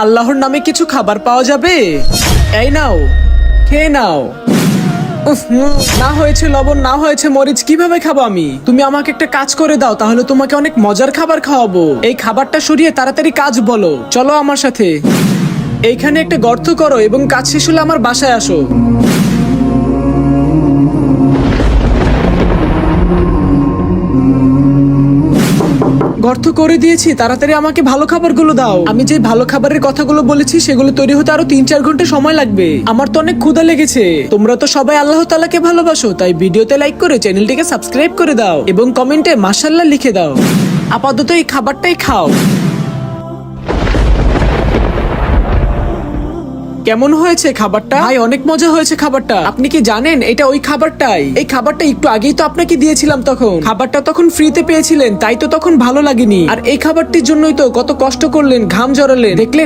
আল্লাহর নামে কিছু খাবার পাওয়া যাবে? এই নাও, খেয়ে নাও। উফ, না হয়েছে লবণ, না হয়েছে মরিচ, কিভাবে খাবো আমি? তুমি আমাকে একটা কাজ করে দাও, তাহলে তোমাকে অনেক মজার খাবার খাওয়াবো। এই খাবারটা সরিয়ে তাড়াতাড়ি কাজ বলো। চলো আমার সাথে। এইখানে একটা গর্ত করো এবং কাজ শেষ হলে আমার বাসায় আসো। গর্ত করে দিয়েছি, তাড়াতাড়ি আমাকে ভালো খাবারগুলো দাও। আমি যে ভালো খাবারের কথাগুলো বলেছি সেগুলো তৈরি হতে আরো 3-4 ঘন্টা সময় লাগবে। আমার তো অনেক ক্ষুধা লেগেছে। তোমরা তো সবাই আল্লাহ তাআলাকে ভালোবাসো, তাই ভিডিওতে লাইক করে চ্যানেলটিকে সাবস্ক্রাইব করে দাও এবং কমেন্টে মাশাআল্লাহ লিখে দাও। আপাতত এই খাবারটাই খাও। কেমন হয়েছে খাবারটা? ভাই অনেক মজা হয়েছে খাবারটা। আপনি কি জানেন এটা ওই খাবারটাই? এই খাবারটা একটু আগেই তো আপনাকে দিয়েছিলাম। তখন খাবারটা তখন ফ্রিতে পেয়েছিলেন, তাই তো তখন ভালো লাগেনি। আর এই খাবারটির জন্যই তো কত কষ্ট করলেন, ঘাম জড়ালেন, দেখলেন